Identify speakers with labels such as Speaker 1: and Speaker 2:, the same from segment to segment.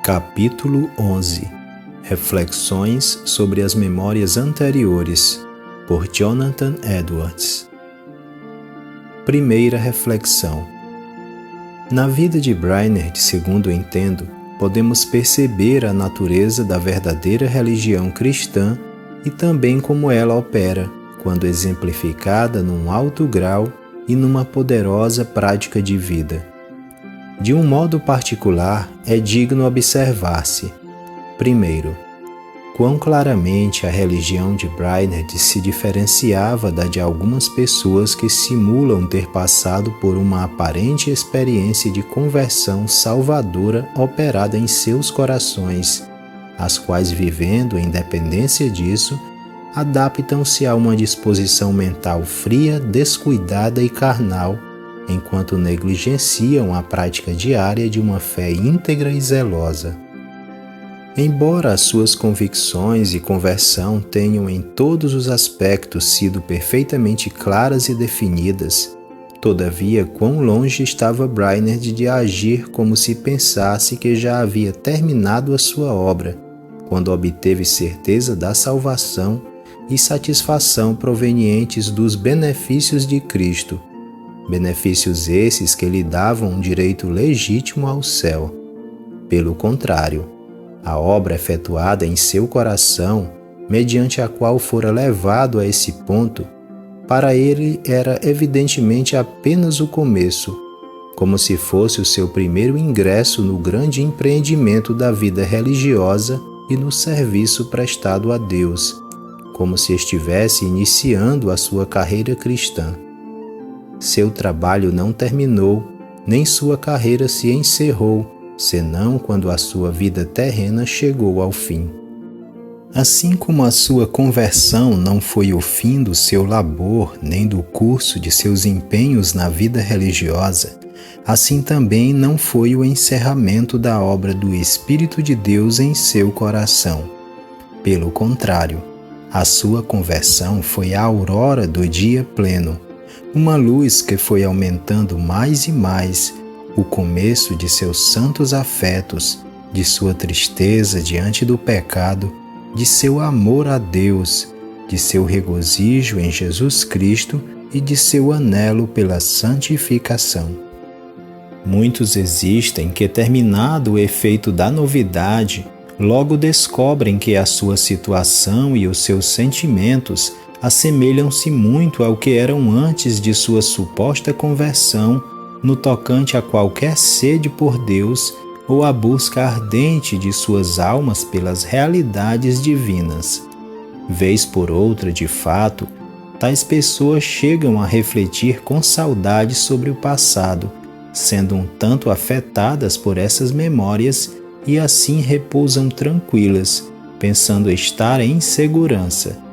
Speaker 1: Capítulo 11 Reflexões sobre as memórias anteriores, por Jonathan Edwards. Primeira reflexão. Na vida de Brainerd, segundo entendo, podemos perceber a natureza da verdadeira religião cristã e também como ela opera, quando exemplificada num alto grau e numa poderosa prática de vida. De um modo particular, é digno observar-se, primeiro, quão claramente a religião de Brainerd se diferenciava da de algumas pessoas que simulam ter passado por uma aparente experiência de conversão salvadora operada em seus corações, as quais, vivendo em dependência disso, adaptam-se a uma disposição mental fria, descuidada e carnal, enquanto negligenciam a prática diária de uma fé íntegra e zelosa. Embora as suas convicções e conversão tenham em todos os aspectos sido perfeitamente claras e definidas, todavia quão longe estava Brainerd de agir como se pensasse que já havia terminado a sua obra, quando obteve certeza da salvação e satisfação provenientes dos benefícios de Cristo, benefícios esses que lhe davam um direito legítimo ao céu. Pelo contrário, a obra efetuada em seu coração, mediante a qual fora levado a esse ponto, para ele era evidentemente apenas o começo, como se fosse o seu primeiro ingresso no grande empreendimento da vida religiosa e no serviço prestado a Deus, como se estivesse iniciando a sua carreira cristã. Seu trabalho não terminou, nem sua carreira se encerrou, senão quando a sua vida terrena chegou ao fim. Assim como a sua conversão não foi o fim do seu labor, nem do curso de seus empenhos na vida religiosa, assim também não foi o encerramento da obra do Espírito de Deus em seu coração. Pelo contrário, a sua conversão foi a aurora do dia pleno, uma luz que foi aumentando mais e mais o começo de seus santos afetos, de sua tristeza diante do pecado, de seu amor a Deus, de seu regozijo em Jesus Cristo e de seu anelo pela santificação. Muitos existem que, terminado o efeito da novidade, logo descobrem que a sua situação e os seus sentimentos assemelham-se muito ao que eram antes de sua suposta conversão no tocante a qualquer sede por Deus ou a busca ardente de suas almas pelas realidades divinas. Vez por outra, de fato, tais pessoas chegam a refletir com saudade sobre o passado, sendo um tanto afetadas por essas memórias e assim repousam tranquilas, pensando estar em segurança.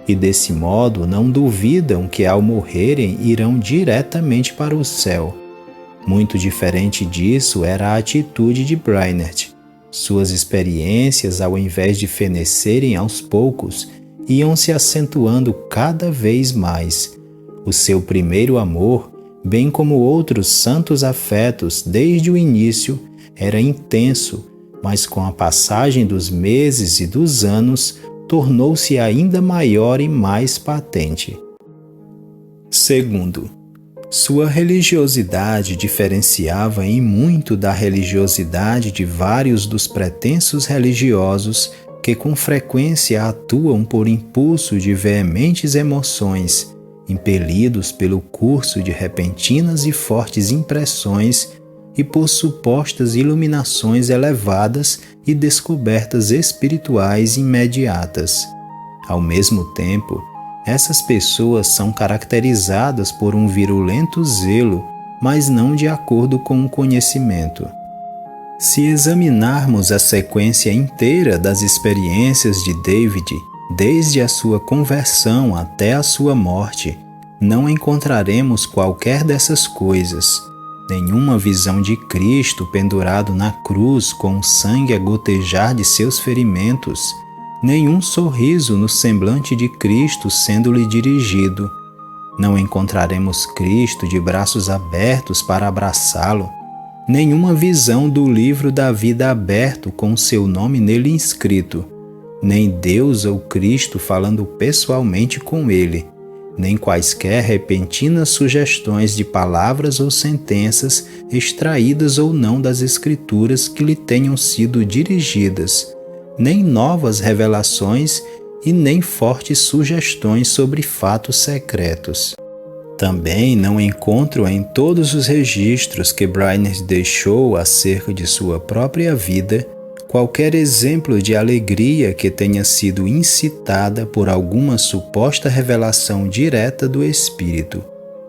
Speaker 1: E desse modo não duvidam que ao morrerem irão diretamente para o céu. Muito diferente disso era a atitude de Brainerd. Suas experiências, ao invés de fenecerem aos poucos, iam se acentuando cada vez mais. O seu primeiro amor, bem como outros santos afetos desde o início, era intenso, mas com a passagem dos meses e dos anos, tornou-se ainda maior e mais patente. Segundo, sua religiosidade diferenciava em muito da religiosidade de vários dos pretensos religiosos que com frequência atuam por impulso de veementes emoções, impelidos pelo curso de repentinas e fortes impressões e por supostas iluminações elevadas e descobertas espirituais imediatas. Ao mesmo tempo, essas pessoas são caracterizadas por um virulento zelo, mas não de acordo com o conhecimento. Se examinarmos a sequência inteira das experiências de David, desde a sua conversão até a sua morte, não encontraremos qualquer dessas coisas. Nenhuma visão de Cristo pendurado na cruz com o sangue a gotejar de seus ferimentos, nenhum sorriso no semblante de Cristo sendo-lhe dirigido. Não encontraremos Cristo de braços abertos para abraçá-lo, nenhuma visão do livro da vida aberto com seu nome nele inscrito, nem Deus ou Cristo falando pessoalmente com ele, nem quaisquer repentinas sugestões de palavras ou sentenças extraídas ou não das Escrituras que lhe tenham sido dirigidas, nem novas revelações e nem fortes sugestões sobre fatos secretos. Também não encontro em todos os registros que Brainerd deixou acerca de sua própria vida qualquer exemplo de alegria que tenha sido incitada por alguma suposta revelação direta do Espírito,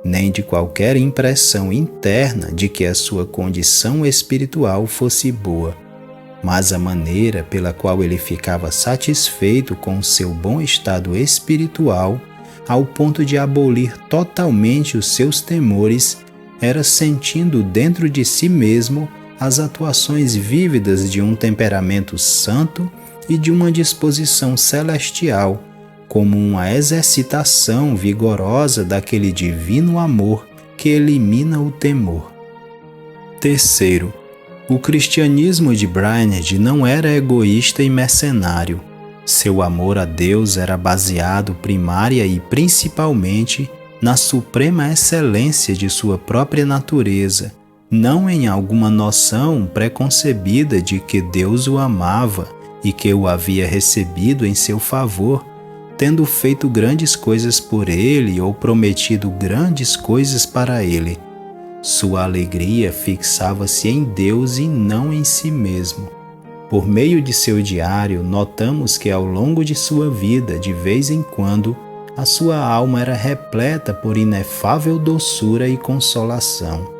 Speaker 1: nem de qualquer impressão interna de que a sua condição espiritual fosse boa, mas a maneira pela qual ele ficava satisfeito com o seu bom estado espiritual, ao ponto de abolir totalmente os seus temores, era sentindo dentro de si mesmo as atuações vívidas de um temperamento santo e de uma disposição celestial, como uma exercitação vigorosa daquele divino amor que elimina o temor. Terceiro, o cristianismo de Brainerd não era egoísta e mercenário. Seu amor a Deus era baseado primária e principalmente na suprema excelência de sua própria natureza, não em alguma noção preconcebida de que Deus o amava e que o havia recebido em seu favor, tendo feito grandes coisas por ele ou prometido grandes coisas para ele. Sua alegria fixava-se em Deus e não em si mesmo. Por meio de seu diário, notamos que ao longo de sua vida, de vez em quando, a sua alma era repleta por inefável doçura e consolação.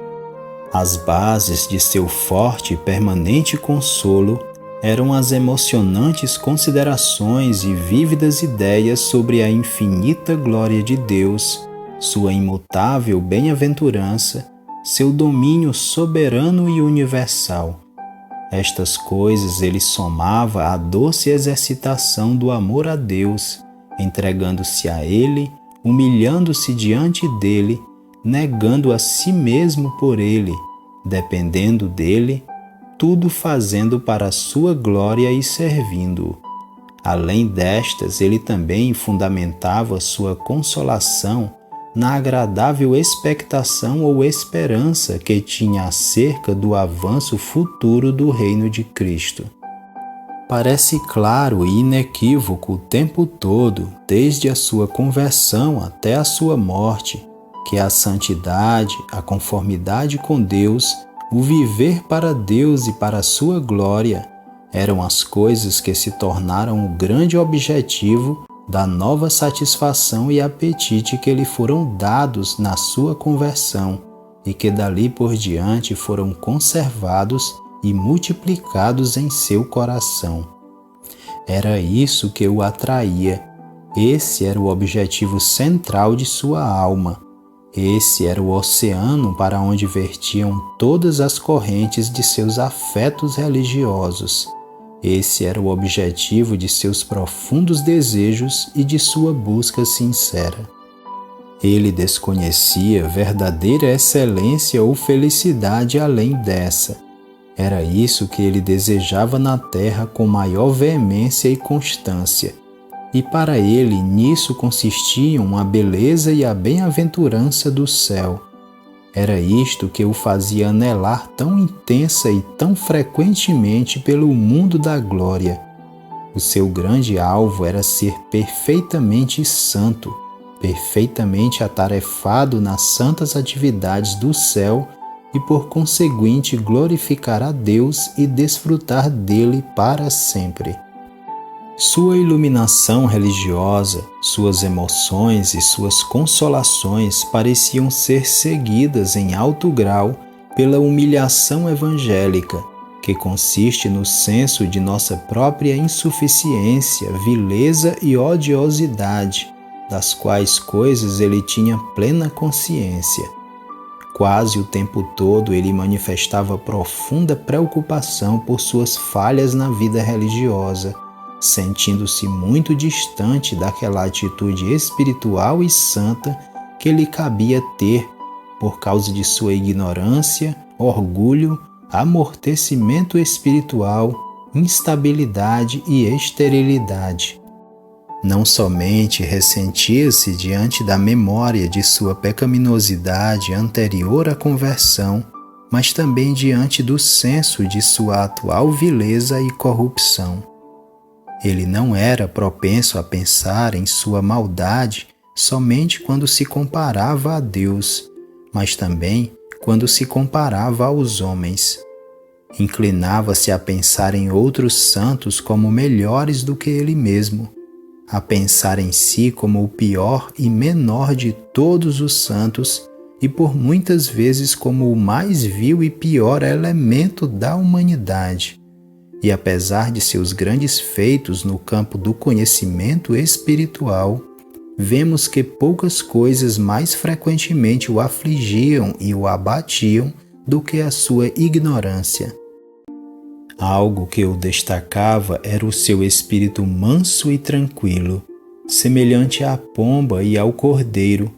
Speaker 1: As bases de seu forte e permanente consolo eram as emocionantes considerações e vívidas ideias sobre a infinita glória de Deus, sua imutável bem-aventurança, seu domínio soberano e universal. Estas coisas ele somava à doce exercitação do amor a Deus, entregando-se a Ele, humilhando-se diante dele, negando a si mesmo por ele, dependendo dele, tudo fazendo para a sua glória e servindo-o. Além destas, ele também fundamentava sua consolação na agradável expectação ou esperança que tinha acerca do avanço futuro do reino de Cristo. Parece claro e inequívoco o tempo todo, desde a sua conversão até a sua morte, que a santidade, a conformidade com Deus, o viver para Deus e para a sua glória, eram as coisas que se tornaram o grande objetivo da nova satisfação e apetite que lhe foram dados na sua conversão e que dali por diante foram conservados e multiplicados em seu coração. Era isso que o atraía, esse era o objetivo central de sua alma, esse era o oceano para onde vertiam todas as correntes de seus afetos religiosos. Esse era o objetivo de seus profundos desejos e de sua busca sincera. Ele desconhecia verdadeira excelência ou felicidade além dessa. Era isso que ele desejava na terra com maior veemência e constância. E para ele nisso consistiam a beleza e a bem-aventurança do céu. Era isto que o fazia anelar tão intensa e tão frequentemente pelo mundo da glória. O seu grande alvo era ser perfeitamente santo, perfeitamente atarefado nas santas atividades do céu e por conseguinte glorificar a Deus e desfrutar dele para sempre. Sua iluminação religiosa, suas emoções e suas consolações pareciam ser seguidas em alto grau pela humilhação evangélica, que consiste no senso de nossa própria insuficiência, vileza e odiosidade, das quais coisas ele tinha plena consciência. Quase o tempo todo ele manifestava profunda preocupação por suas falhas na vida religiosa, sentindo-se muito distante daquela atitude espiritual e santa que lhe cabia ter por causa de sua ignorância, orgulho amortecimento espiritual, instabilidade e esterilidade. Não somente ressentia-se diante da memória de sua pecaminosidade anterior à conversão, mas também diante do senso de sua atual vileza e corrupção. Ele não era propenso a pensar em sua maldade somente quando se comparava a Deus, mas também quando se comparava aos homens. Inclinava-se a pensar em outros santos como melhores do que ele mesmo, a pensar em si como o pior e menor de todos os santos e por muitas vezes como o mais vil e pior elemento da humanidade. E apesar de seus grandes feitos no campo do conhecimento espiritual, vemos que poucas coisas mais frequentemente o afligiam e o abatiam do que a sua ignorância. Algo que o destacava era o seu espírito manso e tranquilo, semelhante à pomba e ao cordeiro,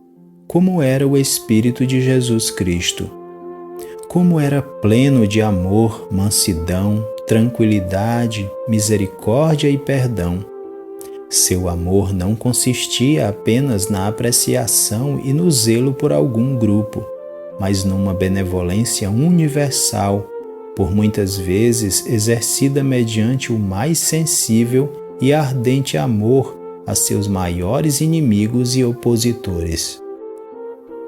Speaker 1: como era o Espírito de Jesus Cristo. Como era pleno de amor, mansidão, tranquilidade, misericórdia e perdão. Seu amor não consistia apenas na apreciação e no zelo por algum grupo, mas numa benevolência universal, por muitas vezes exercida mediante o mais sensível e ardente amor a seus maiores inimigos e opositores.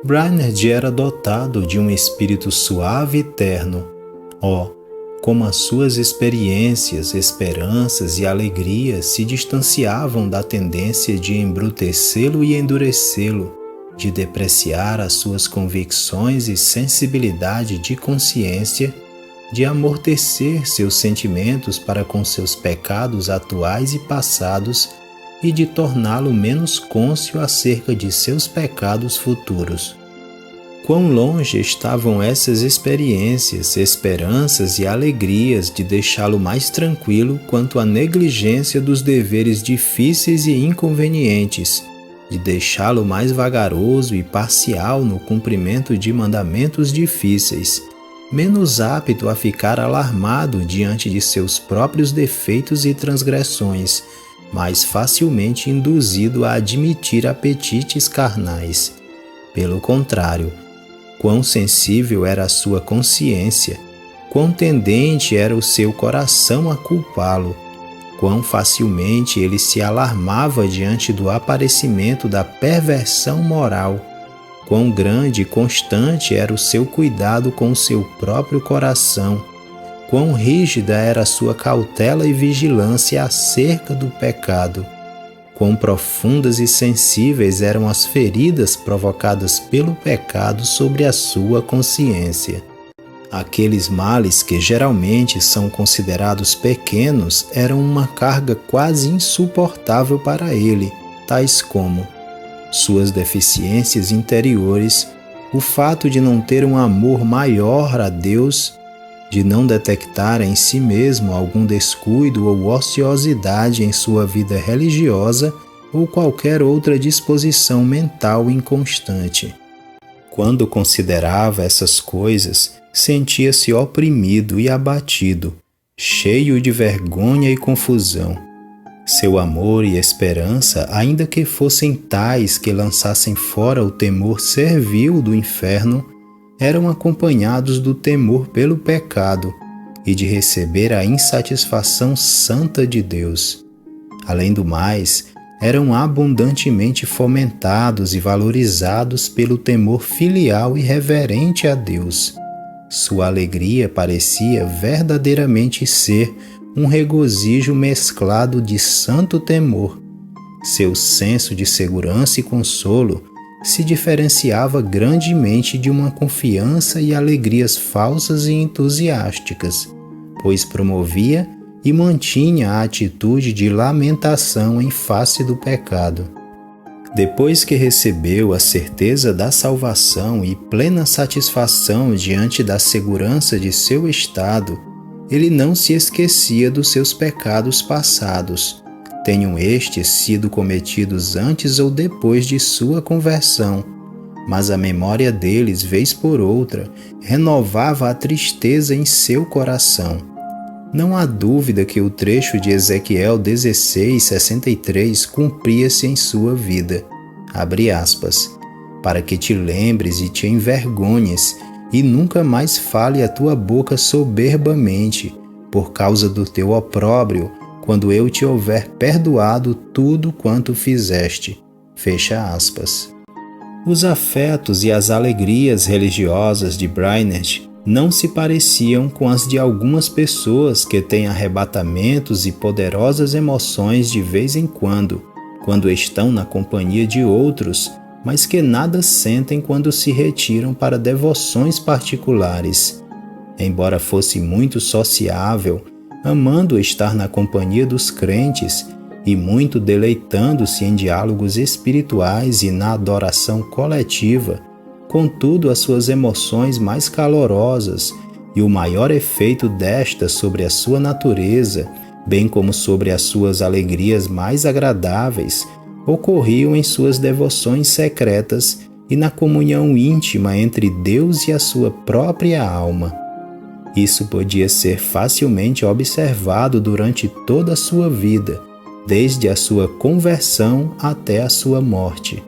Speaker 1: Brainerd era dotado de um espírito suave e terno. Como as suas experiências, esperanças e alegrias se distanciavam da tendência de embrutecê-lo e endurecê-lo, de depreciar as suas convicções e sensibilidade de consciência, de amortecer seus sentimentos para com seus pecados atuais e passados e de torná-lo menos cônscio acerca de seus pecados futuros. Quão longe estavam essas experiências, esperanças e alegrias de deixá-lo mais tranquilo quanto à negligência dos deveres difíceis e inconvenientes, de deixá-lo mais vagaroso e parcial no cumprimento de mandamentos difíceis, menos apto a ficar alarmado diante de seus próprios defeitos e transgressões, mais facilmente induzido a admitir apetites carnais. Pelo contrário, quão sensível era a sua consciência, quão tendente era o seu coração a culpá-lo, quão facilmente ele se alarmava diante do aparecimento da perversão moral, quão grande e constante era o seu cuidado com o seu próprio coração, quão rígida era a sua cautela e vigilância acerca do pecado, quão profundas e sensíveis eram as feridas provocadas pelo pecado sobre a sua consciência. Aqueles males que geralmente são considerados pequenos eram uma carga quase insuportável para ele, tais como suas deficiências interiores, o fato de não ter um amor maior a Deus, de não detectar em si mesmo algum descuido ou ociosidade em sua vida religiosa ou qualquer outra disposição mental inconstante. Quando considerava essas coisas, sentia-se oprimido e abatido, cheio de vergonha e confusão. Seu amor e esperança, ainda que fossem tais que lançassem fora o temor servil do inferno, eram acompanhados do temor pelo pecado e de receber a insatisfação santa de Deus. Além do mais, eram abundantemente fomentados e valorizados pelo temor filial e reverente a Deus. Sua alegria parecia verdadeiramente ser um regozijo mesclado de santo temor. Seu senso de segurança e consolo se diferenciava grandemente de uma confiança e alegrias falsas e entusiásticas, pois promovia e mantinha a atitude de lamentação em face do pecado. Depois que recebeu a certeza da salvação e plena satisfação diante da segurança de seu estado, ele não se esquecia dos seus pecados passados, tenham estes sido cometidos antes ou depois de sua conversão, mas a memória deles, vez por outra, renovava a tristeza em seu coração. Não há dúvida que o trecho de Ezequiel 16:63 cumpria-se em sua vida. Abre aspas. Para que te lembres e te envergonhes, e nunca mais fale a tua boca soberbamente, por causa do teu opróbrio, quando eu te houver perdoado tudo quanto fizeste. Fecha aspas. Os afetos e as alegrias religiosas de Brainerd não se pareciam com as de algumas pessoas que têm arrebatamentos e poderosas emoções de vez em quando estão na companhia de outros, mas que nada sentem quando se retiram para devoções particulares. Embora fosse muito sociável, amando estar na companhia dos crentes e muito deleitando-se em diálogos espirituais e na adoração coletiva, contudo as suas emoções mais calorosas e o maior efeito destas sobre a sua natureza, bem como sobre as suas alegrias mais agradáveis, ocorriam em suas devoções secretas e na comunhão íntima entre Deus e a sua própria alma. Isso podia ser facilmente observado durante toda a sua vida, desde a sua conversão até a sua morte.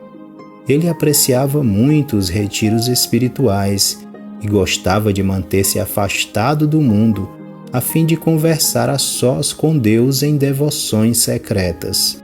Speaker 1: Ele apreciava muito os retiros espirituais e gostava de manter-se afastado do mundo, a fim de conversar a sós com Deus em devoções secretas.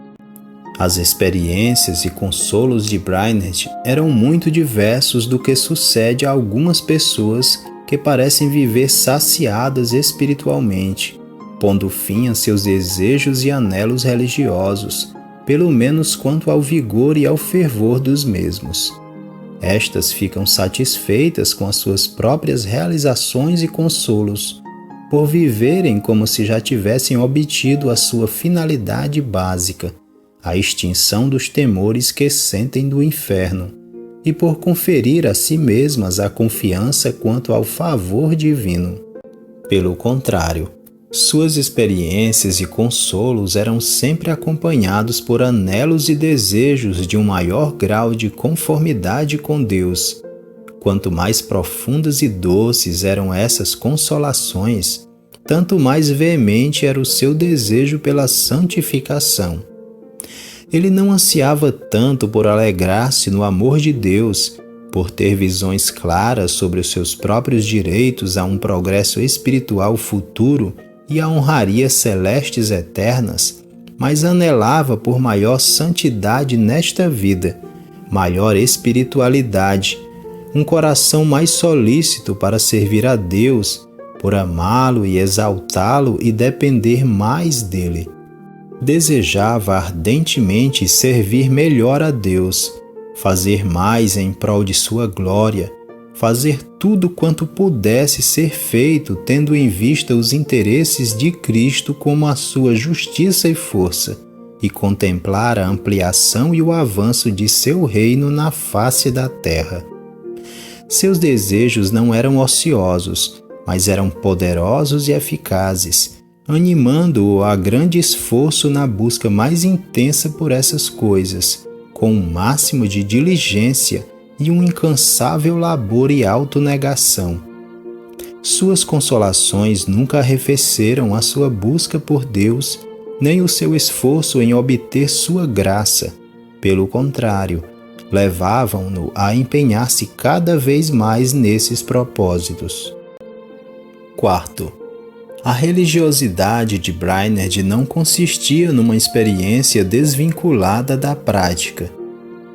Speaker 1: As experiências e consolos de Brainerd eram muito diversos do que sucede a algumas pessoas que parecem viver saciadas espiritualmente, pondo fim a seus desejos e anelos religiosos, pelo menos quanto ao vigor e ao fervor dos mesmos. Estas ficam satisfeitas com as suas próprias realizações e consolos, por viverem como se já tivessem obtido a sua finalidade básica, a extinção dos temores que sentem do inferno, e por conferir a si mesmas a confiança quanto ao favor divino. Pelo contrário, suas experiências e consolos eram sempre acompanhados por anelos e desejos de um maior grau de conformidade com Deus. Quanto mais profundas e doces eram essas consolações, tanto mais veemente era o seu desejo pela santificação. Ele não ansiava tanto por alegrar-se no amor de Deus, por ter visões claras sobre os seus próprios direitos a um progresso espiritual futuro e a honrarias celestes eternas, mas anelava por maior santidade nesta vida, maior espiritualidade, um coração mais solícito para servir a Deus, por amá-lo e exaltá-lo e depender mais dele. Desejava ardentemente servir melhor a Deus, fazer mais em prol de sua glória, fazer tudo quanto pudesse ser feito tendo em vista os interesses de Cristo como a sua justiça e força, e contemplar a ampliação e o avanço de seu reino na face da terra. Seus desejos não eram ociosos, mas eram poderosos e eficazes, animando-o a grande esforço na busca mais intensa por essas coisas, com um máximo de diligência e um incansável labor e autonegação. Suas consolações nunca arrefeceram a sua busca por Deus, nem o seu esforço em obter sua graça. Pelo contrário, levavam-no a empenhar-se cada vez mais nesses propósitos. Quarto, a religiosidade de Brainerd não consistia numa experiência desvinculada da prática.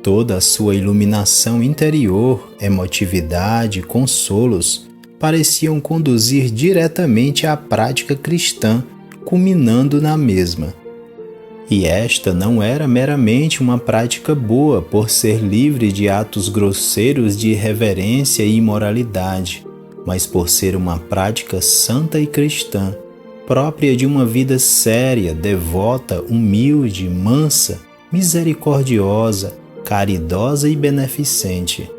Speaker 1: Toda a sua iluminação interior, emotividade e consolos pareciam conduzir diretamente à prática cristã, culminando na mesma. E esta não era meramente uma prática boa por ser livre de atos grosseiros de irreverência e imoralidade, mas por ser uma prática santa e cristã, própria de uma vida séria, devota, humilde, mansa, misericordiosa, caridosa e beneficente.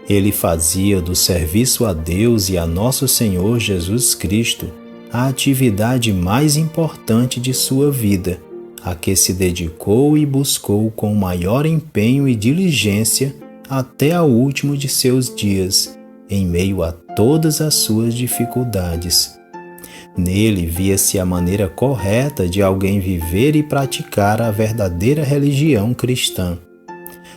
Speaker 1: Ele fazia do serviço a Deus e a nosso Senhor Jesus Cristo a atividade mais importante de sua vida, a que se dedicou e buscou com maior empenho e diligência até ao último de seus dias, em meio a todas as suas dificuldades. Nele via-se a maneira correta de alguém viver e praticar a verdadeira religião cristã.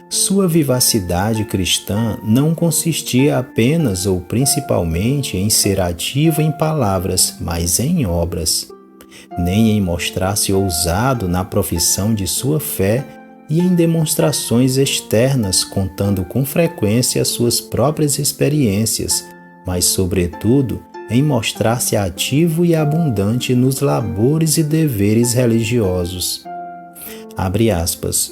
Speaker 1: Sua vivacidade cristã não consistia apenas ou principalmente em ser ativo em palavras, mas em obras, nem em mostrar-se ousado na profissão de sua fé e em demonstrações externas contando com frequência suas próprias experiências, mas, sobretudo, em mostrar-se ativo e abundante nos labores e deveres religiosos. Abre aspas.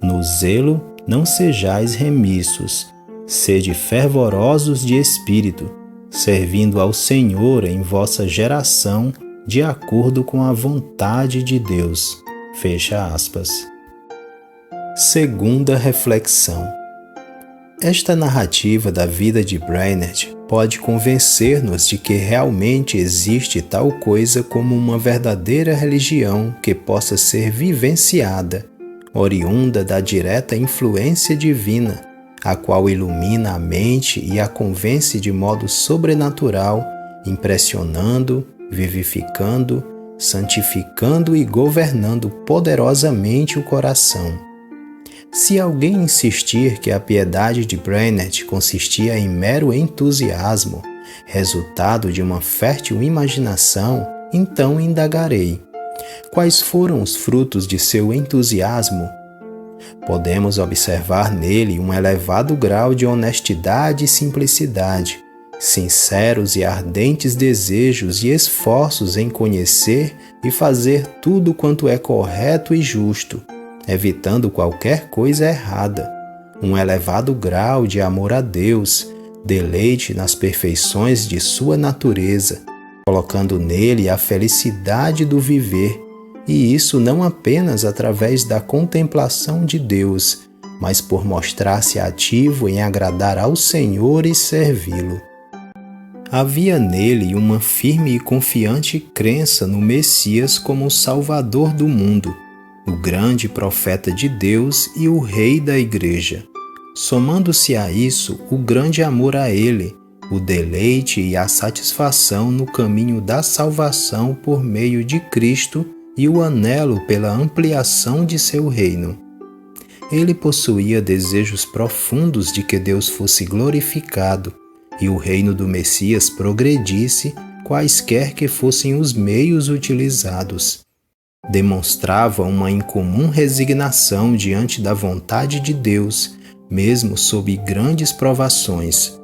Speaker 1: No zelo, não sejais remissos, sede fervorosos de espírito, servindo ao Senhor em vossa geração, de acordo com a vontade de Deus. Fecha aspas. Segunda reflexão. Esta narrativa da vida de Brainerd pode convencer-nos de que realmente existe tal coisa como uma verdadeira religião que possa ser vivenciada, oriunda da direta influência divina, a qual ilumina a mente e a convence de modo sobrenatural, impressionando, vivificando, santificando e governando poderosamente o coração. Se alguém insistir que a piedade de Brainerd consistia em mero entusiasmo, resultado de uma fértil imaginação, então indagarei. Quais foram os frutos de seu entusiasmo? Podemos observar nele um elevado grau de honestidade e simplicidade, sinceros e ardentes desejos e esforços em conhecer e fazer tudo quanto é correto e justo, evitando qualquer coisa errada, um elevado grau de amor a Deus, deleite nas perfeições de sua natureza, colocando nele a felicidade do viver, e isso não apenas através da contemplação de Deus, mas por mostrar-se ativo em agradar ao Senhor e servi-lo. Havia nele uma firme e confiante crença no Messias como o Salvador do mundo, o grande profeta de Deus e o Rei da Igreja. Somando-se a isso o grande amor a Ele, o deleite e a satisfação no caminho da salvação por meio de Cristo e o anelo pela ampliação de seu reino. Ele possuía desejos profundos de que Deus fosse glorificado e o reino do Messias progredisse, quaisquer que fossem os meios utilizados. Demonstrava uma incomum resignação diante da vontade de Deus, mesmo sob grandes provações.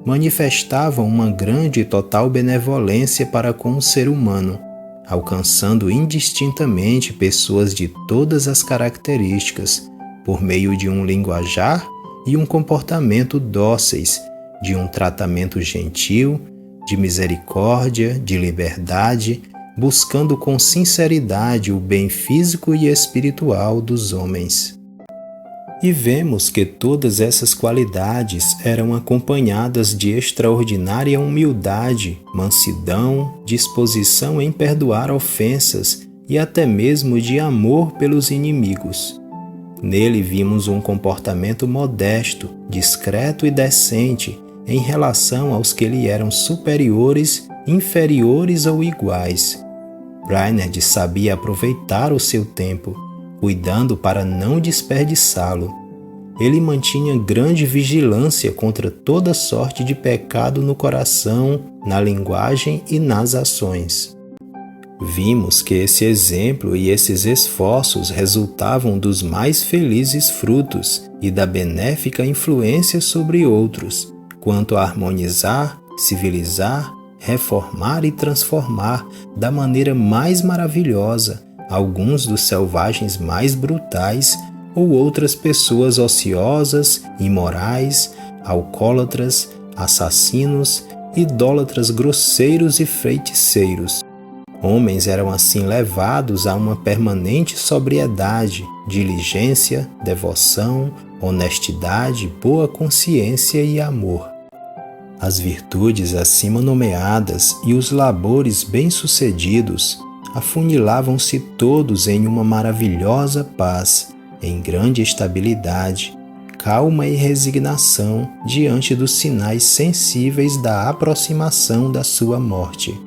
Speaker 1: Manifestava uma grande e total benevolência para com o ser humano, alcançando indistintamente pessoas de todas as características, por meio de um linguajar e um comportamento dóceis, de um tratamento gentil, de misericórdia, de liberdade, buscando com sinceridade o bem físico e espiritual dos homens. E vemos que todas essas qualidades eram acompanhadas de extraordinária humildade, mansidão, disposição em perdoar ofensas e até mesmo de amor pelos inimigos. Nele vimos um comportamento modesto, discreto e decente em relação aos que lhe eram superiores, inferiores ou iguais. Brainerd sabia aproveitar o seu tempo, cuidando para não desperdiçá-lo. Ele mantinha grande vigilância contra toda sorte de pecado no coração, na linguagem e nas ações. Vimos que esse exemplo e esses esforços resultavam dos mais felizes frutos e da benéfica influência sobre outros, quanto a harmonizar, civilizar, reformar e transformar da maneira mais maravilhosa alguns dos selvagens mais brutais ou outras pessoas ociosas, imorais, alcoólatras, assassinos, idólatras grosseiros e feiticeiros. Homens eram assim levados a uma permanente sobriedade, diligência, devoção, honestidade, boa consciência e amor. As virtudes acima nomeadas e os labores bem-sucedidos afunilavam-se todos em uma maravilhosa paz, em grande estabilidade, calma e resignação diante dos sinais sensíveis da aproximação da sua morte.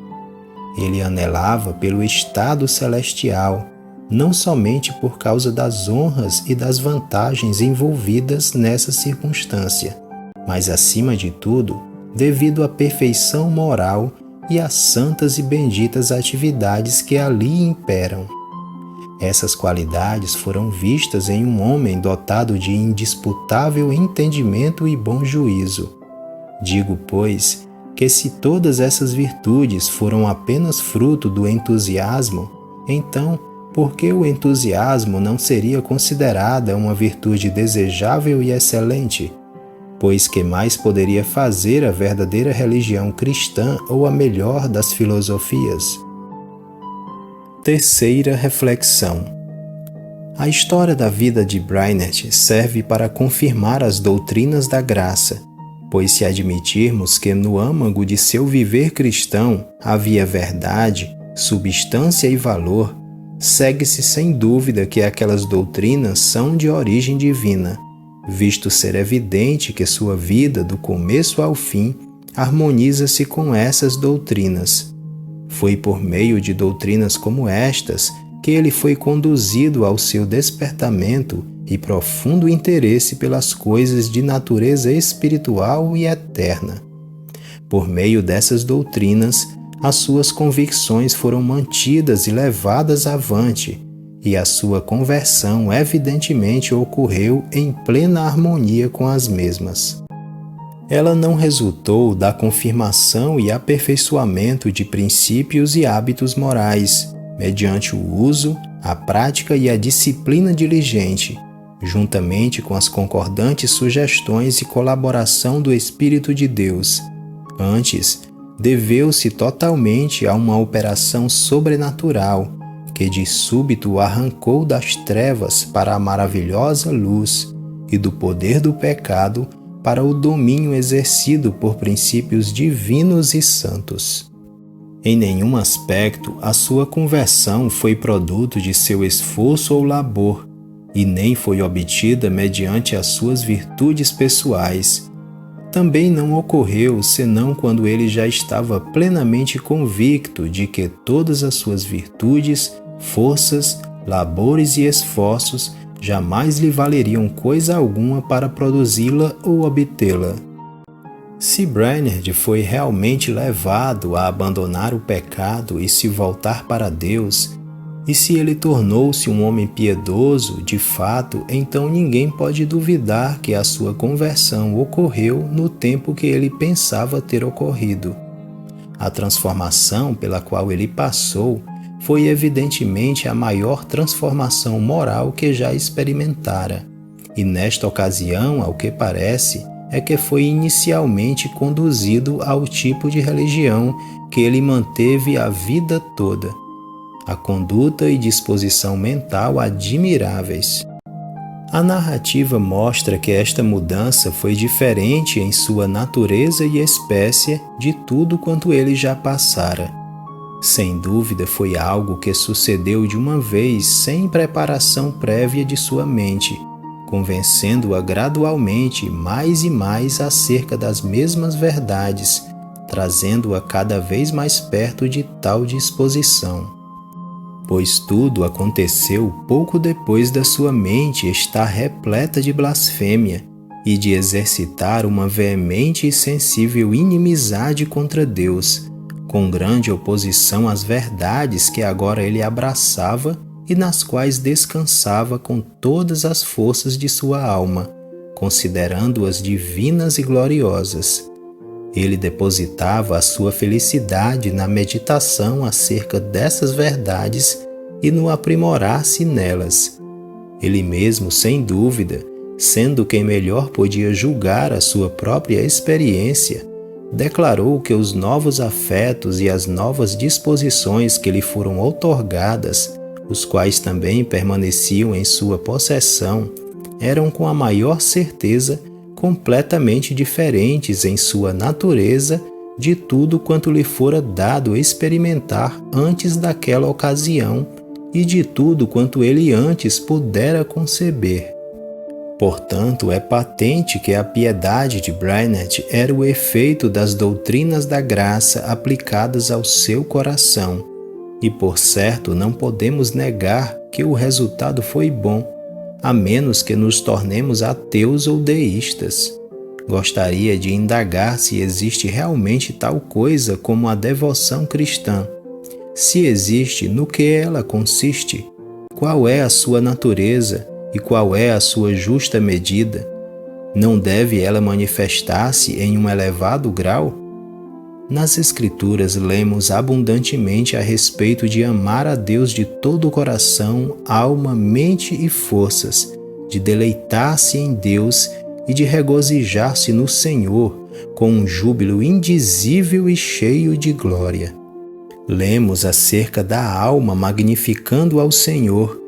Speaker 1: Ele anelava pelo estado celestial, não somente por causa das honras e das vantagens envolvidas nessa circunstância, mas, acima de tudo, devido à perfeição moral e às santas e benditas atividades que ali imperam. Essas qualidades foram vistas em um homem dotado de indisputável entendimento e bom juízo. Digo, pois, que se todas essas virtudes foram apenas fruto do entusiasmo, então, por que o entusiasmo não seria considerada uma virtude desejável e excelente? Pois que mais poderia fazer a verdadeira religião cristã ou a melhor das filosofias? Terceira reflexão. A história da vida de Brainerd serve para confirmar as doutrinas da graça, pois se admitirmos que no âmago de seu viver cristão havia verdade, substância e valor, segue-se sem dúvida que aquelas doutrinas são de origem divina, visto ser evidente que sua vida, do começo ao fim, harmoniza-se com essas doutrinas. Foi por meio de doutrinas como estas que ele foi conduzido ao seu despertamento e profundo interesse pelas coisas de natureza espiritual e eterna. Por meio dessas doutrinas, as suas convicções foram mantidas e levadas avante, e a sua conversão evidentemente ocorreu em plena harmonia com as mesmas. Ela não resultou da confirmação e aperfeiçoamento de princípios e hábitos morais, mediante o uso, a prática e a disciplina diligente, juntamente com as concordantes sugestões e colaboração do Espírito de Deus. Antes, deveu-se totalmente a uma operação sobrenatural, que de súbito o arrancou das trevas para a maravilhosa luz e do poder do pecado para o domínio exercido por princípios divinos e santos. Em nenhum aspecto a sua conversão foi produto de seu esforço ou labor, e nem foi obtida mediante as suas virtudes pessoais. Também não ocorreu senão quando ele já estava plenamente convicto de que todas as suas virtudes, forças, labores e esforços jamais lhe valeriam coisa alguma para produzi-la ou obtê-la. Se Brainerd foi realmente levado a abandonar o pecado e se voltar para Deus, e se ele tornou-se um homem piedoso, de fato, então ninguém pode duvidar que a sua conversão ocorreu no tempo que ele pensava ter ocorrido. A transformação pela qual ele passou foi evidentemente a maior transformação moral que já experimentara, e nesta ocasião, ao que parece, é que foi inicialmente conduzido ao tipo de religião que ele manteve a vida toda. A conduta e disposição mental admiráveis. A narrativa mostra que esta mudança foi diferente em sua natureza e espécie de tudo quanto ele já passara. Sem dúvida foi algo que sucedeu de uma vez sem preparação prévia de sua mente, convencendo-a gradualmente mais e mais acerca das mesmas verdades, trazendo-a cada vez mais perto de tal disposição. Pois tudo aconteceu pouco depois da sua mente estar repleta de blasfêmia e de exercitar uma veemente e sensível inimizade contra Deus, com grande oposição às verdades que agora ele abraçava e nas quais descansava com todas as forças de sua alma, considerando-as divinas e gloriosas. Ele depositava a sua felicidade na meditação acerca dessas verdades e no aprimorar-se nelas. Ele mesmo, sem dúvida, sendo quem melhor podia julgar a sua própria experiência, declarou que os novos afetos e as novas disposições que lhe foram outorgadas, os quais também permaneciam em sua possessão, eram com a maior certeza completamente diferentes em sua natureza de tudo quanto lhe fora dado experimentar antes daquela ocasião e de tudo quanto ele antes pudera conceber. Portanto, é patente que a piedade de Brainerd era o efeito das doutrinas da graça aplicadas ao seu coração, e por certo não podemos negar que o resultado foi bom, a menos que nos tornemos ateus ou deístas. Gostaria de indagar se existe realmente tal coisa como a devoção cristã. Se existe, no que ela consiste? Qual é a sua natureza e qual é a sua justa medida? Não deve ela manifestar-se em um elevado grau? Nas Escrituras lemos abundantemente a respeito de amar a Deus de todo o coração, alma, mente e forças, de deleitar-se em Deus e de regozijar-se no Senhor com um júbilo indizível e cheio de glória. Lemos acerca da alma magnificando ao Senhor,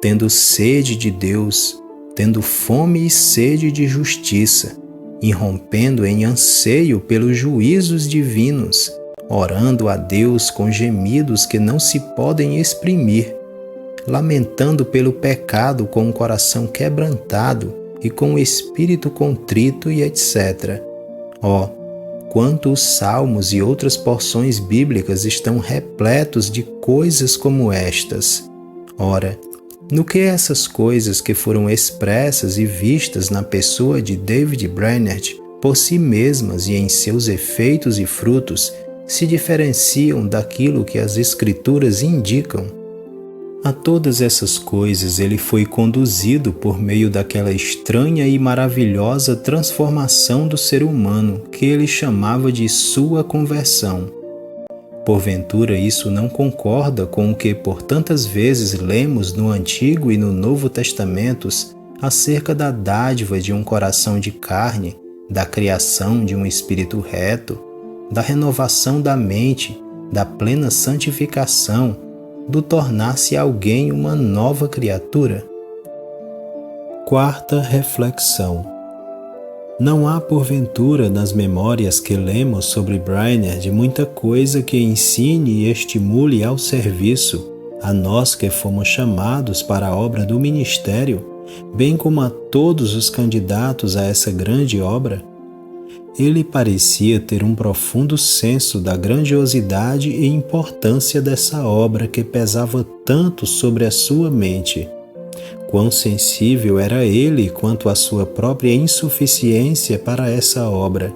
Speaker 1: tendo sede de Deus, tendo fome e sede de justiça, irrompendo em anseio pelos juízos divinos, orando a Deus com gemidos que não se podem exprimir, lamentando pelo pecado com o coração quebrantado e com o espírito contrito e etc. Quanto os salmos e outras porções bíblicas estão repletos de coisas como estas. Ora, no que essas coisas que foram expressas e vistas na pessoa de David Brainerd por si mesmas e em seus efeitos e frutos se diferenciam daquilo que as Escrituras indicam? A todas essas coisas ele foi conduzido por meio daquela estranha e maravilhosa transformação do ser humano que ele chamava de sua conversão. Porventura isso não concorda com o que por tantas vezes lemos no Antigo e no Novo Testamentos acerca da dádiva de um coração de carne, da criação de um espírito reto, da renovação da mente, da plena santificação, do tornar-se alguém uma nova criatura? Quarta reflexão. Não há porventura nas memórias que lemos sobre Brainerd muita coisa que ensine e estimule ao serviço, a nós que fomos chamados para a obra do ministério, bem como a todos os candidatos a essa grande obra? Ele parecia ter um profundo senso da grandiosidade e importância dessa obra que pesava tanto sobre a sua mente. Quão sensível era ele quanto à sua própria insuficiência para essa obra,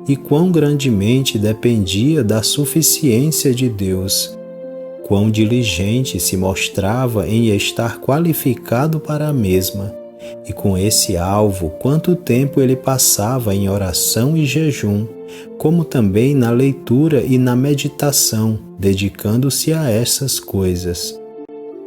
Speaker 1: e quão grandemente dependia da suficiência de Deus. Quão diligente se mostrava em estar qualificado para a mesma, e com esse alvo quanto tempo ele passava em oração e jejum, como também na leitura e na meditação, dedicando-se a essas coisas.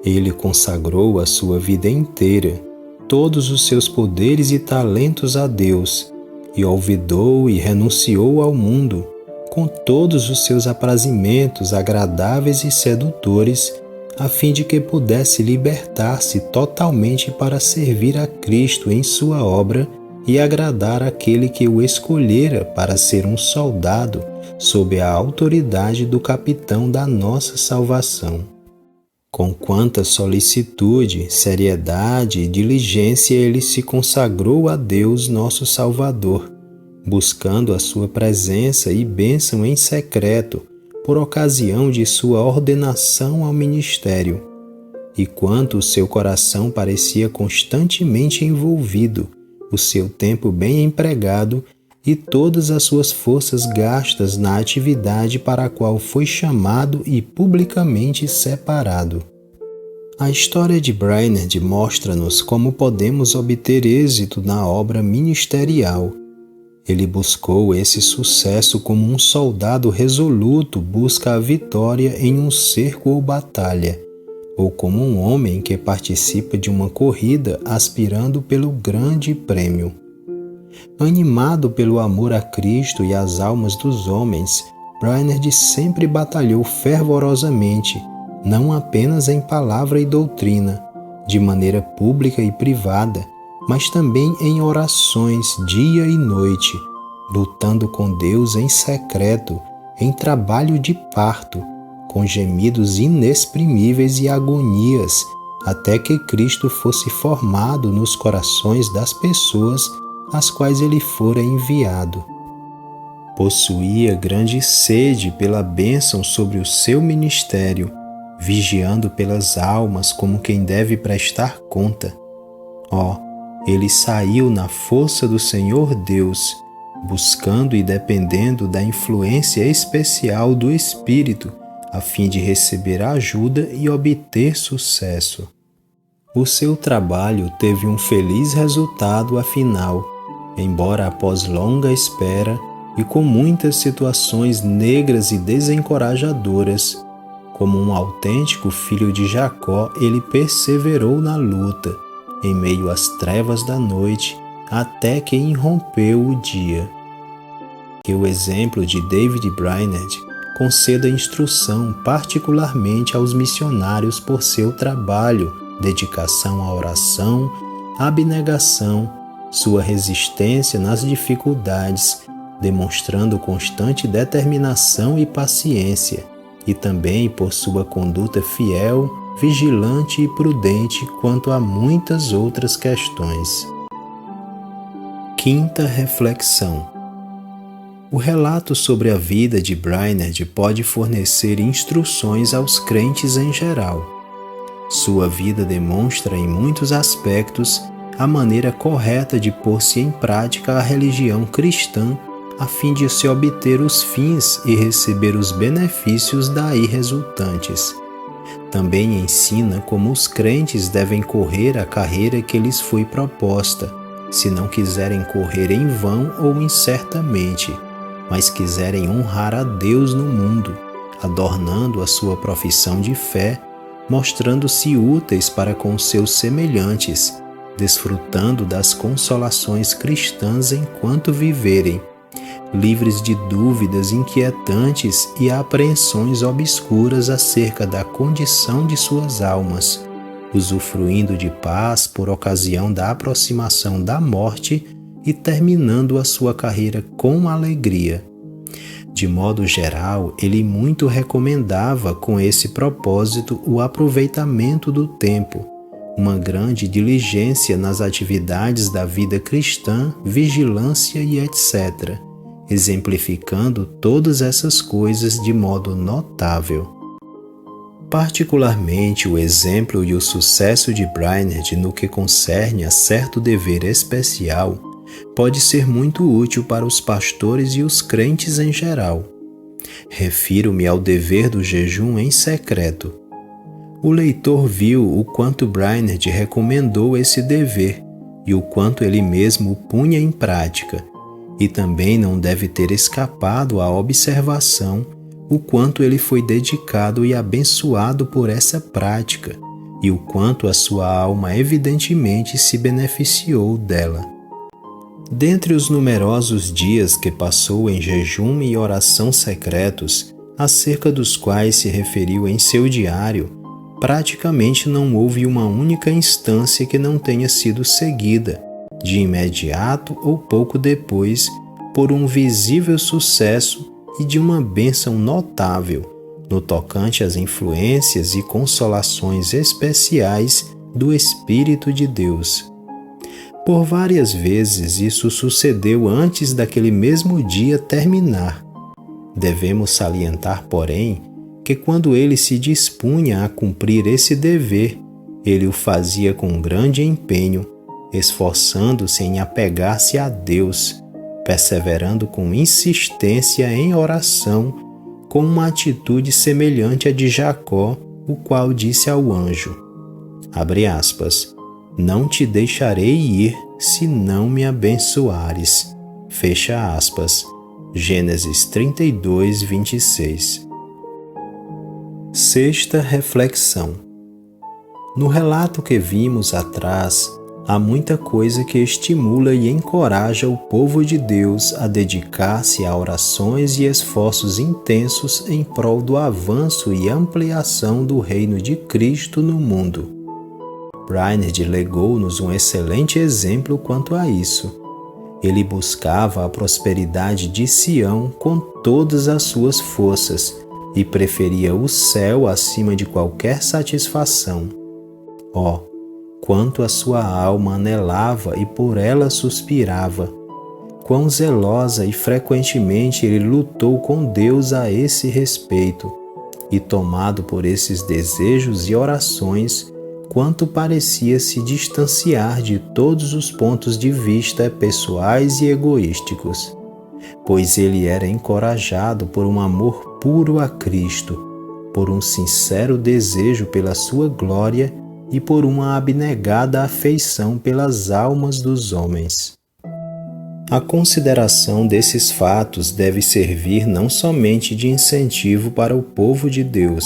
Speaker 1: Ele consagrou a sua vida inteira, todos os seus poderes e talentos a Deus, e olvidou e renunciou ao mundo, com todos os seus aprazimentos agradáveis e sedutores, a fim de que pudesse libertar-se totalmente para servir a Cristo em sua obra e agradar aquele que o escolhera para ser um soldado sob a autoridade do capitão da nossa salvação. Com quanta solicitude, seriedade e diligência ele se consagrou a Deus nosso Salvador, buscando a sua presença e bênção em secreto, por ocasião de sua ordenação ao ministério. E quanto o seu coração parecia constantemente envolvido, o seu tempo bem empregado e todas as suas forças gastas na atividade para a qual foi chamado e publicamente separado. A história de Brainerd mostra-nos como podemos obter êxito na obra ministerial. Ele buscou esse sucesso como um soldado resoluto busca a vitória em um cerco ou batalha, ou como um homem que participa de uma corrida aspirando pelo grande prêmio. Animado pelo amor a Cristo e às almas dos homens, Brainerd sempre batalhou fervorosamente, não apenas em palavra e doutrina, de maneira pública e privada, mas também em orações dia e noite, lutando com Deus em secreto, em trabalho de parto, com gemidos inexprimíveis e agonias, até que Cristo fosse formado nos corações das pessoas às quais ele fora enviado. Possuía grande sede pela bênção sobre o seu ministério, vigiando pelas almas como quem deve prestar conta. Ele saiu na força do Senhor Deus, buscando e dependendo da influência especial do Espírito, a fim de receber ajuda e obter sucesso. O seu trabalho teve um feliz resultado afinal, embora após longa espera e com muitas situações negras e desencorajadoras. Como um autêntico filho de Jacó, ele perseverou na luta, em meio às trevas da noite, até que irrompeu o dia. Que o exemplo de David Brainerd conceda instrução particularmente aos missionários por seu trabalho, dedicação à oração, abnegação, sua resistência nas dificuldades, demonstrando constante determinação e paciência, e também por sua conduta fiel, vigilante e prudente quanto a muitas outras questões. Quinta reflexão. O relato sobre a vida de Brainerd pode fornecer instruções aos crentes em geral. Sua vida demonstra em muitos aspectos a maneira correta de pôr-se em prática a religião cristã a fim de se obter os fins e receber os benefícios daí resultantes. Também ensina como os crentes devem correr a carreira que lhes foi proposta, se não quiserem correr em vão ou incertamente, mas quiserem honrar a Deus no mundo, adornando a sua profissão de fé, mostrando-se úteis para com seus semelhantes, desfrutando das consolações cristãs enquanto viverem, livres de dúvidas inquietantes e apreensões obscuras acerca da condição de suas almas, usufruindo de paz por ocasião da aproximação da morte e terminando a sua carreira com alegria. De modo geral, ele muito recomendava com esse propósito o aproveitamento do tempo, uma grande diligência nas atividades da vida cristã, vigilância e etc., exemplificando todas essas coisas de modo notável. Particularmente o exemplo e o sucesso de Brainerd no que concerne a certo dever especial pode ser muito útil para os pastores e os crentes em geral. Refiro-me ao dever do jejum em secreto. O leitor viu o quanto Brainerd recomendou esse dever e o quanto ele mesmo o punha em prática, e também não deve ter escapado à observação o quanto ele foi dedicado e abençoado por essa prática e o quanto a sua alma evidentemente se beneficiou dela. Dentre os numerosos dias que passou em jejum e oração secretos, acerca dos quais se referiu em seu diário, praticamente não houve uma única instância que não tenha sido seguida, de imediato ou pouco depois, por um visível sucesso e de uma bênção notável, no tocante às influências e consolações especiais do Espírito de Deus. Por várias vezes isso sucedeu antes daquele mesmo dia terminar. Devemos salientar, porém, que quando ele se dispunha a cumprir esse dever, ele o fazia com grande empenho, esforçando-se em apegar-se a Deus, perseverando com insistência em oração, com uma atitude semelhante à de Jacó, o qual disse ao anjo, abre aspas, não te deixarei ir se não me abençoares. Fecha aspas. Gênesis 32, 26. Sexta reflexão. No relato que vimos atrás, há muita coisa que estimula e encoraja o povo de Deus a dedicar-se a orações e esforços intensos em prol do avanço e ampliação do reino de Cristo no mundo. Brainerd legou-nos um excelente exemplo quanto a isso. Ele buscava a prosperidade de Sião com todas as suas forças e preferia o céu acima de qualquer satisfação. Oh, quanto a sua alma anelava e por ela suspirava! Quão zelosa e frequentemente ele lutou com Deus a esse respeito, e tomado por esses desejos e orações, quanto parecia se distanciar de todos os pontos de vista pessoais e egoísticos, pois ele era encorajado por um amor puro a Cristo, por um sincero desejo pela sua glória e por uma abnegada afeição pelas almas dos homens. A consideração desses fatos deve servir não somente de incentivo para o povo de Deus,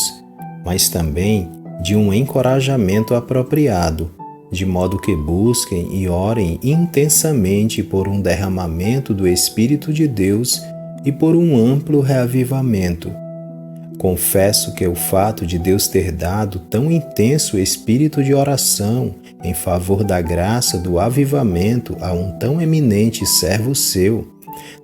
Speaker 1: mas também de um encorajamento apropriado, de modo que busquem e orem intensamente por um derramamento do Espírito de Deus e por um amplo reavivamento. Confesso que o fato de Deus ter dado tão intenso espírito de oração em favor da graça do avivamento a um tão eminente servo seu,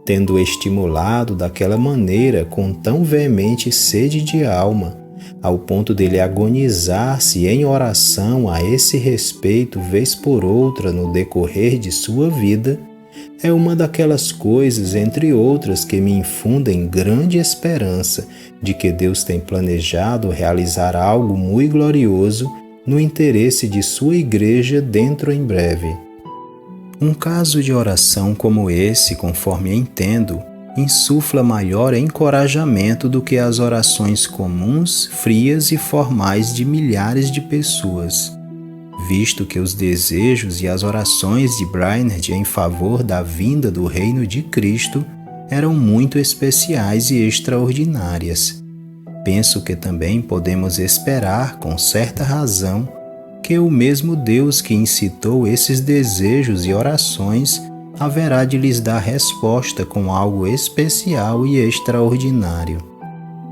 Speaker 1: tendo estimulado daquela maneira com tão veemente sede de alma, ao ponto dele agonizar-se em oração a esse respeito vez por outra no decorrer de sua vida, é uma daquelas coisas, entre outras, que me infundem grande esperança de que Deus tem planejado realizar algo muito glorioso no interesse de sua igreja dentro em breve. Um caso de oração como esse, conforme entendo, insufla maior encorajamento do que as orações comuns, frias e formais de milhares de pessoas, visto que os desejos e as orações de Brainerd em favor da vinda do reino de Cristo eram muito especiais e extraordinárias. Penso que também podemos esperar, com certa razão, que o mesmo Deus que incitou esses desejos e orações haverá de lhes dar resposta com algo especial e extraordinário.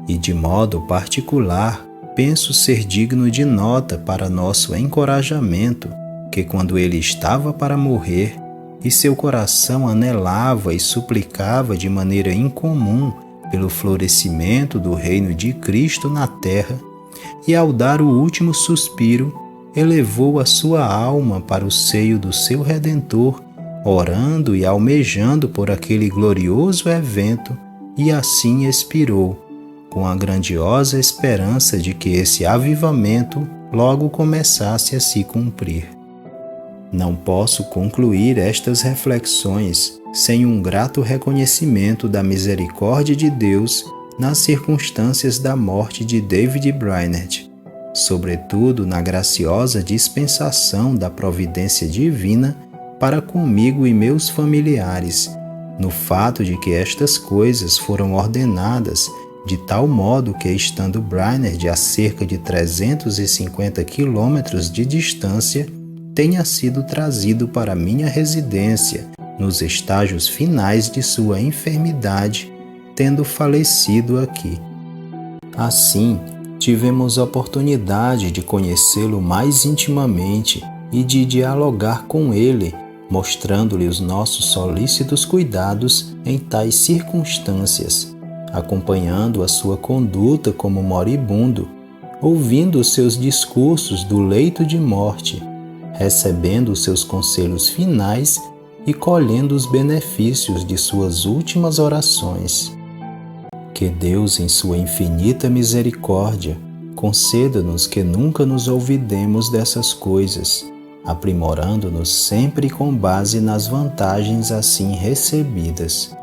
Speaker 1: E de modo particular, penso ser digno de nota para nosso encorajamento que quando ele estava para morrer e seu coração anelava e suplicava de maneira incomum pelo florescimento do reino de Cristo na terra, e ao dar o último suspiro, elevou a sua alma para o seio do seu Redentor, orando e almejando por aquele glorioso evento, e assim expirou, com a grandiosa esperança de que esse avivamento logo começasse a se cumprir. Não posso concluir estas reflexões sem um grato reconhecimento da misericórdia de Deus nas circunstâncias da morte de David Brainerd, sobretudo na graciosa dispensação da providência divina para comigo e meus familiares, no fato de que estas coisas foram ordenadas de tal modo que, estando Brainerd a cerca de 350 quilômetros de distância, tenha sido trazido para minha residência nos estágios finais de sua enfermidade, tendo falecido aqui. Assim, tivemos oportunidade de conhecê-lo mais intimamente e de dialogar com ele, mostrando-lhe os nossos solícitos cuidados em tais circunstâncias, acompanhando a sua conduta como moribundo, ouvindo os seus discursos do leito de morte, recebendo os seus conselhos finais e colhendo os benefícios de suas últimas orações. Que Deus, em sua infinita misericórdia, conceda-nos que nunca nos olvidemos dessas coisas, aprimorando-nos sempre com base nas vantagens assim recebidas.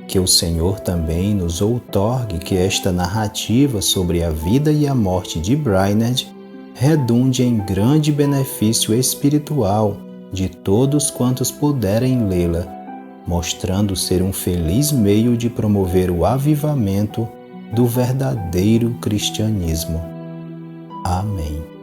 Speaker 1: Que o Senhor também nos outorgue que esta narrativa sobre a vida e a morte de Brainerd redunde em grande benefício espiritual de todos quantos puderem lê-la, mostrando ser um feliz meio de promover o avivamento do verdadeiro cristianismo. Amém.